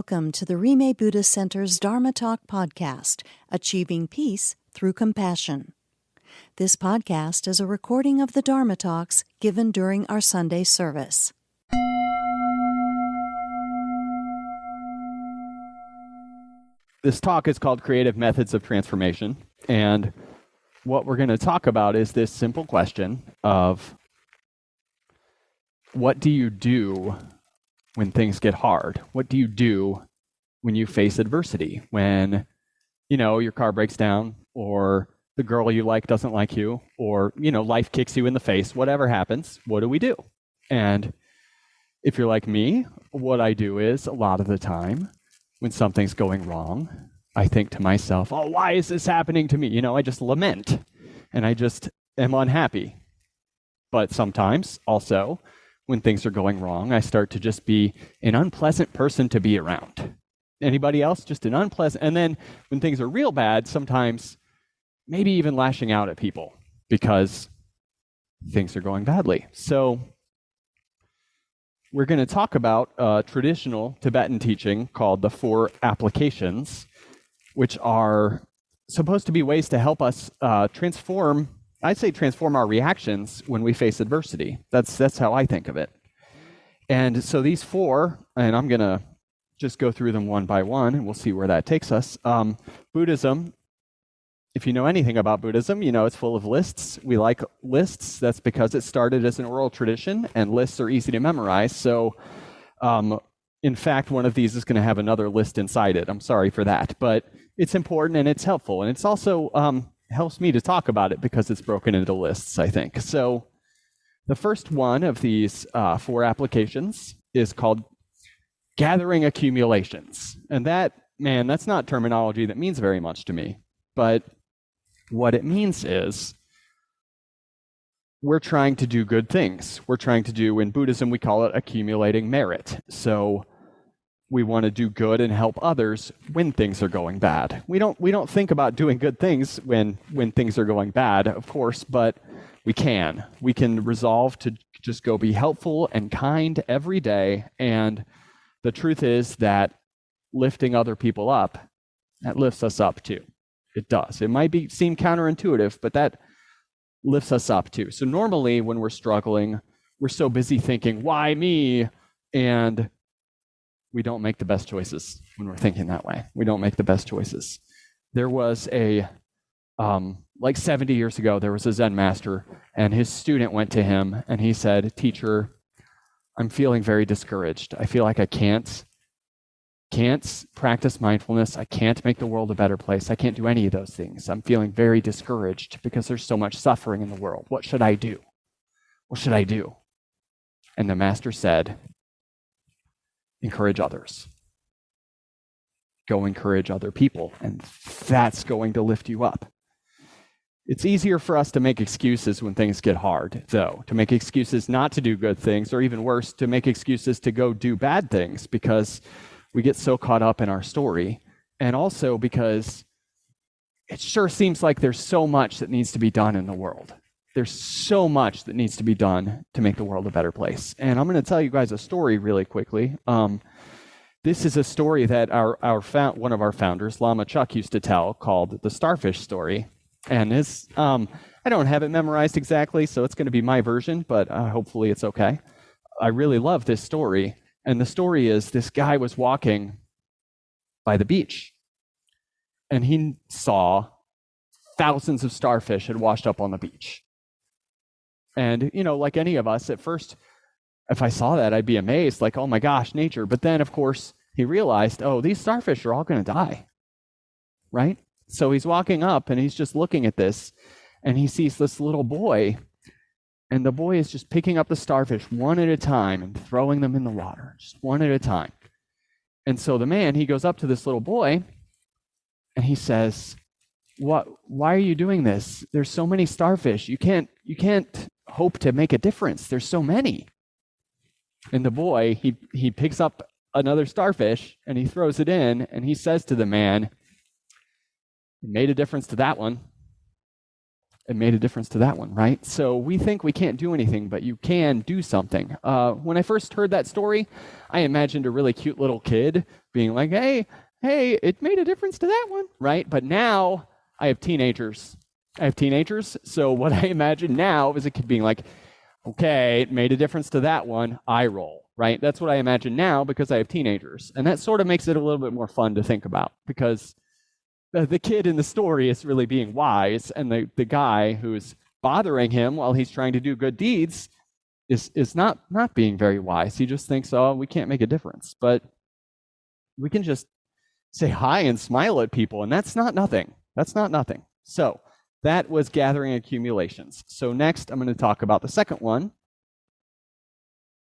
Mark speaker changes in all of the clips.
Speaker 1: Welcome to the Rime Buddhist Center's Dharma Talk podcast, Achieving Peace Through Compassion. This podcast is a recording of the Dharma Talks given during our Sunday service.
Speaker 2: This talk is called Creative Methods of Transformation, and what we're going to talk about is this simple question of what do you do when things get hard? What do you do when you face adversity? When, your car breaks down, or the girl you like doesn't like you, or, life kicks you in the face, whatever happens, what do we do? And if you're like me, what I do is a lot of the time when something's going wrong, I think to myself, oh, why is this happening to me? I just lament and I just am unhappy. But sometimes also when things are going wrong, I start to just be an unpleasant person to be around. Anybody else? Just an unpleasant. And then when things are real bad, sometimes maybe even lashing out at people because things are going badly. So we're going to talk about traditional Tibetan teaching called the 4 applications, which are supposed to be ways to help us transform our reactions when we face adversity. That's how I think of it. And so these 4, and I'm going to just go through them one by one, and we'll see where that takes us. Buddhism, if you know anything about Buddhism, it's full of lists. We like lists. That's because it started as an oral tradition, and lists are easy to memorize. So, in fact, one of these is going to have another list inside it. I'm sorry for that, but it's important and it's helpful. And it's also helps me to talk about it because it's broken into lists, I think. So the first one of these 4 applications is called gathering accumulations. And that's not terminology that means very much to me. But what it means is we're trying to do good things. We're trying to do, in Buddhism, we call it accumulating merit. So we want to do good and help others when things are going bad. We don't think about doing good things when things are going bad, of course, but we can. We can resolve to just go be helpful and kind every day. And the truth is that lifting other people up, that lifts us up too. It does. It might seem counterintuitive, but that lifts us up too. So normally when we're struggling, we're so busy thinking, why me? And we don't make the best choices when we're thinking that way. We don't make the best choices. There was 70 years ago, there was a Zen master, and his student went to him, and he said, "Teacher, I'm feeling very discouraged. I feel like I can't practice mindfulness. I can't make the world a better place. I can't do any of those things. I'm feeling very discouraged because there's so much suffering in the world. What should I do? What should I do?" And the master said, encourage others. Go encourage other people, and that's going to lift you up. It's easier for us to make excuses when things get hard, though, to make excuses not to do good things, or even worse, to make excuses to go do bad things, because we get so caught up in our story, and also because it sure seems like there's so much that needs to be done in the world. There's so much that needs to be done to make the world a better place. And I'm going to tell you guys a story really quickly. This is a story that one of our founders, Lama Chuck, used to tell, called the Starfish Story. And I don't have it memorized exactly, so it's going to be my version, but hopefully it's okay. I really love this story. And the story is this guy was walking by the beach, and he saw thousands of starfish had washed up on the beach. And, like any of us, at first, if I saw that, I'd be amazed, like, oh my gosh, nature. But then, of course, he realized, oh, these starfish are all going to die, right? So he's walking up, and he's just looking at this, and he sees this little boy, and the boy is just picking up the starfish one at a time and throwing them in the water, just one at a time. And so the man, he goes up to this little boy, and he says, why are you doing this? There's so many starfish. You can't hope to make a difference. There's so many. And the boy, he picks up another starfish and he throws it in, and he says to the man, "You made a difference to that one. it made a difference to that one, right? So we think we can't do anything, but you can do something. When I first heard that story, I imagined a really cute little kid being like, hey, it made a difference to that one, right? But now I have teenagers. So what I imagine now is a kid being like, okay, it made a difference to that one, eye roll, right? That's what I imagine now because I have teenagers. And that sort of makes it a little bit more fun to think about because the kid in the story is really being wise, and the guy who's bothering him while he's trying to do good deeds is not being very wise. He just thinks, oh, we can't make a difference. But we can just say hi and smile at people, and that's not nothing. So that was gathering accumulations. So next, I'm going to talk about the second one,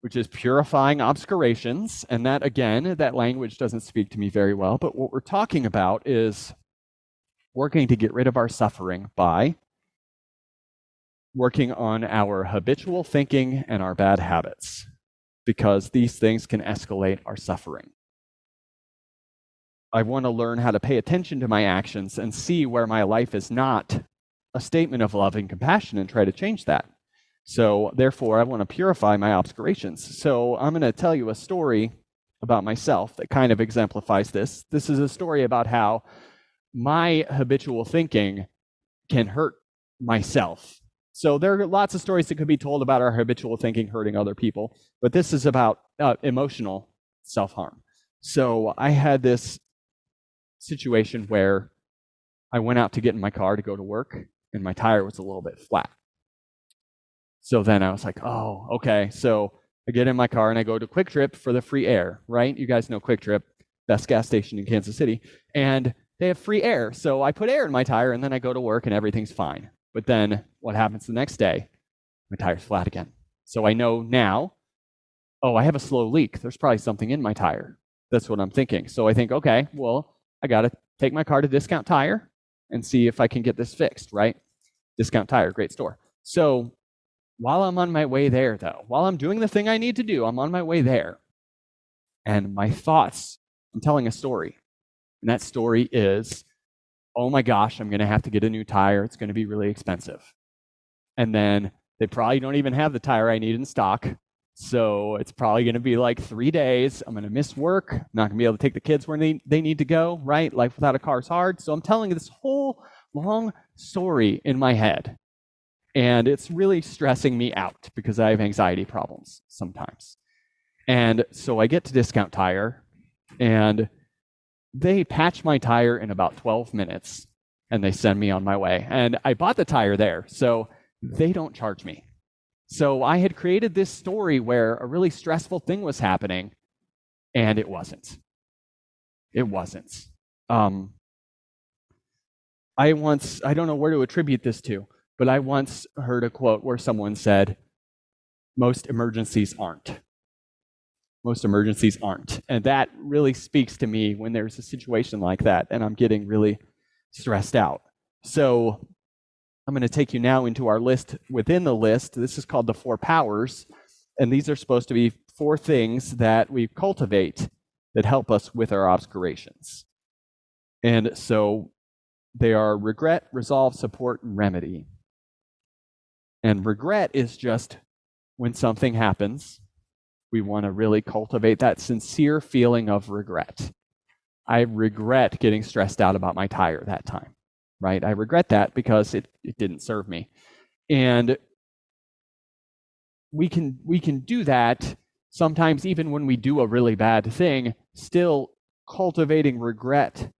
Speaker 2: which is purifying obscurations. And that, again, that language doesn't speak to me very well. But what we're talking about is working to get rid of our suffering by working on our habitual thinking and our bad habits, because these things can escalate our suffering. I want to learn how to pay attention to my actions and see where my life is not a statement of love and compassion and try to change that. So therefore, I want to purify my obscurations. So I'm going to tell you a story about myself that kind of exemplifies this. This is a story about how my habitual thinking can hurt myself. So there are lots of stories that could be told about our habitual thinking hurting other people, but this is about emotional self-harm. So I had this situation where I went out to get in my car to go to work, and my tire was a little bit flat. So then I was like, oh, okay. So I get in my car and I go to Quick Trip for the free air, right? You guys know Quick Trip, best gas station in Kansas City. And they have free air. So I put air in my tire and then I go to work and everything's fine. But then what happens the next day? My tire's flat again. So I know now, oh, I have a slow leak. There's probably something in my tire. That's what I'm thinking. So I think, okay, well, I got to take my car to Discount Tire and see if I can get this fixed, right? Discount Tire, great store. So while I'm on my way there, though, while I'm doing the thing I need to do, I'm on my way there. And my thoughts, I'm telling a story. And that story is, oh my gosh, I'm going to have to get a new tire. It's going to be really expensive. And then they probably don't even have the tire I need in stock. So it's probably going to be like 3 days. I'm going to miss work. I'm not going to be able to take the kids where they need to go, right? Life without a car is hard. So I'm telling this whole long story in my head. And it's really stressing me out because I have anxiety problems sometimes. And so I get to Discount Tire, and they patch my tire in about 12 minutes, and they send me on my way. And I bought the tire there, so they don't charge me. So I had created this story where a really stressful thing was happening, and it wasn't. It wasn't. I don't know where to attribute this to, but I once heard a quote where someone said, most emergencies aren't. Most emergencies aren't. And that really speaks to me when there's a situation like that and I'm getting really stressed out. So I'm going to take you now into our list within the list. This is called the 4 powers. And these are supposed to be 4 things that we cultivate that help us with our obscurations. And so they are regret, resolve, support, and remedy. And regret is just when something happens, we want to really cultivate that sincere feeling of regret. I regret getting stressed out about my tire that time, right? I regret that because it didn't serve me. And we can do that sometimes even when we do a really bad thing. Still cultivating regret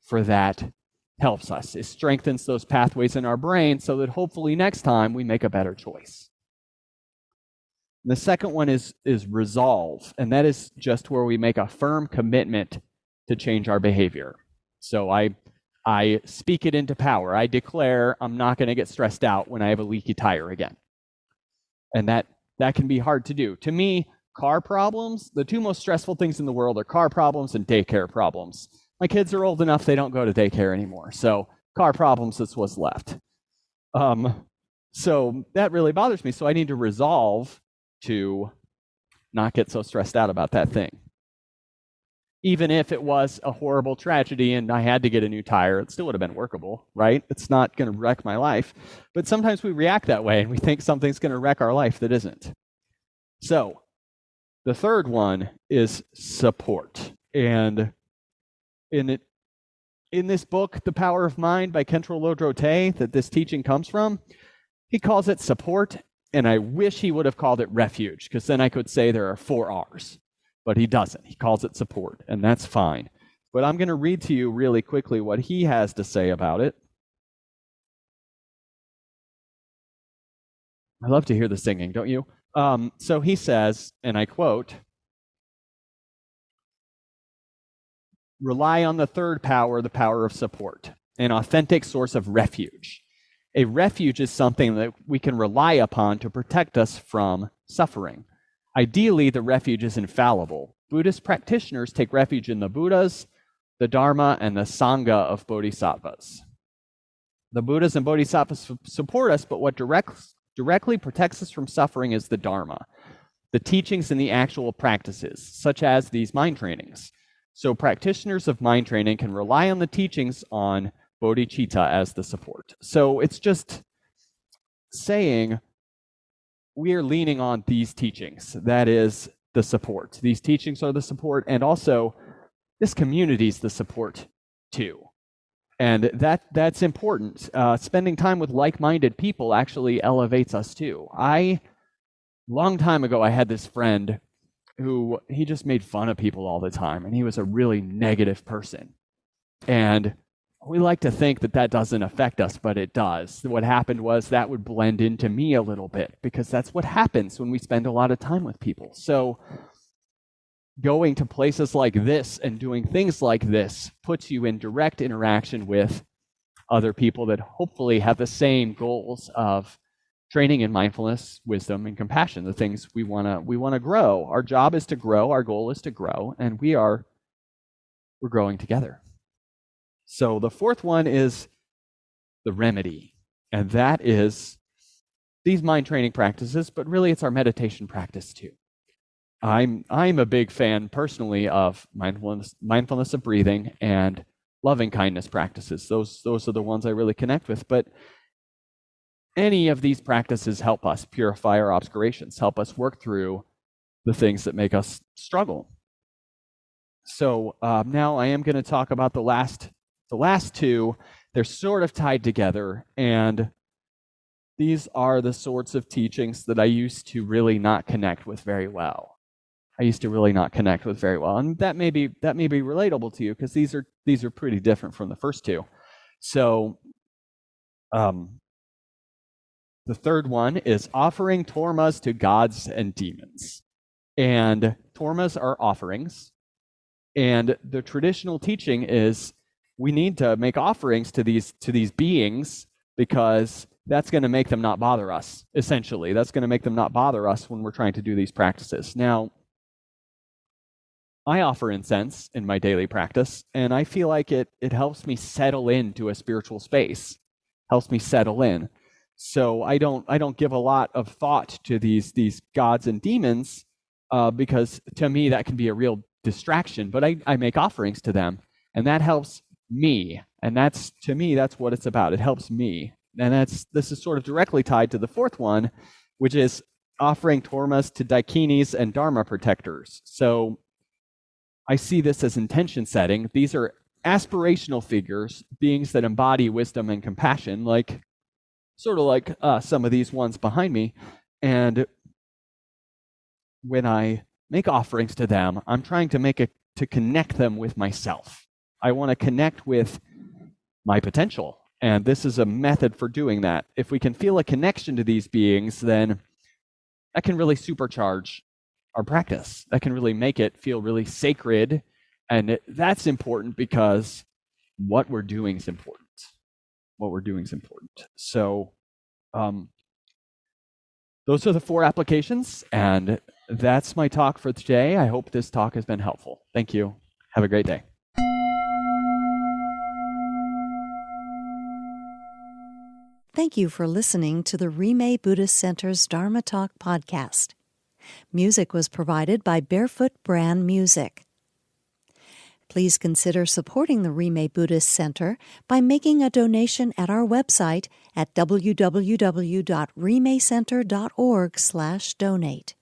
Speaker 2: for that helps us. It strengthens those pathways in our brain so that hopefully next time we make a better choice. The second one is resolve, and that is just where we make a firm commitment to change our behavior. So I speak it into power. I declare I'm not going to get stressed out when I have a leaky tire again. And that can be hard to do. To me, car problems, the 2 most stressful things in the world are car problems and daycare problems. My kids are old enough, they don't go to daycare anymore. So car problems is what's left. So that really bothers me. So I need to resolve to not get so stressed out about that thing. Even if it was a horrible tragedy and I had to get a new tire, it still would have been workable, right? It's not going to wreck my life. But sometimes we react that way and we think something's going to wreck our life that isn't. So the third one is support. And in this book, The Power of Mind by Khentrul Lodrö, that this teaching comes from, he calls it support, and I wish he would have called it refuge, because then I could say there are 4 R's. But he doesn't. He calls it support, and that's fine. But I'm going to read to you really quickly what he has to say about it. I love to hear the singing, don't you? So he says, and I quote, "Rely on the third power, the power of support, an authentic source of refuge. A refuge is something that we can rely upon to protect us from suffering. Ideally, the refuge is infallible. Buddhist practitioners take refuge in the Buddhas, the Dharma, and the Sangha of Bodhisattvas. The Buddhas and Bodhisattvas support us, but what directly protects us from suffering is the Dharma, the teachings and the actual practices, such as these mind trainings. So practitioners of mind training can rely on the teachings on bodhicitta as the support." So it's just saying we are leaning on these teachings. That is the support. These teachings are the support, and also this community is the support too. And that's important. Spending time with like-minded people actually elevates us too. Long time ago, I had this friend who he just made fun of people all the time, and he was a really negative person. And we like to think that that doesn't affect us, but it does. What happened was that would blend into me a little bit, because that's what happens when we spend a lot of time with people. So going to places like this and doing things like this puts you in direct interaction with other people that hopefully have the same goals of training in mindfulness, wisdom, and compassion, the things we want to grow. Our job is to grow, our goal is to grow, and we're growing together. So the fourth one is the remedy, and that is these mind training practices, but really it's our meditation practice too. I'm a big fan personally of mindfulness of breathing and loving kindness practices. Those are the ones I really connect with. But any of these practices help us purify our obscurations, help us work through the things that make us struggle. So now I am going to talk about the last two. They're sort of tied together, and these are the sorts of teachings that I used to really not connect with very well. And that may be relatable to you, because these are pretty different from the first two. So the third one is offering tormas to gods and demons. And tormas are offerings. And the traditional teaching is we need to make offerings to these beings, because that's going to make them not bother us, essentially. That's going to make them not bother us when we're trying to do these practices. Now, I offer incense in my daily practice, and I feel like it helps me settle into a spiritual space, helps me settle in. So I don't give a lot of thought to these gods and demons, because to me that can be a real distraction. But I make offerings to them, and that helps me. And to me that's what it's about. It helps me. And this is sort of directly tied to the fourth one, which is offering tormas to dakinis and dharma protectors. So I see this as intention setting. These are aspirational figures, beings that embody wisdom and compassion, sort of like some of these ones behind me. And when I make offerings to them, I'm trying to connect them with myself. I want to connect with my potential. And this is a method for doing that. If we can feel a connection to these beings, then that can really supercharge our practice. That can really make it feel really sacred. And that's important, because what we're doing is important. So those are the 4 applications, and that's my talk for today. I hope this talk has been helpful. Thank you. Have a great day.
Speaker 1: Thank you for listening to the Rime Buddhist Center's Dharma Talk podcast. Music was provided by Barefoot Brand Music. Please consider supporting the Rime Buddhist Center by making a donation at our website at www.rimecenter.org/donate.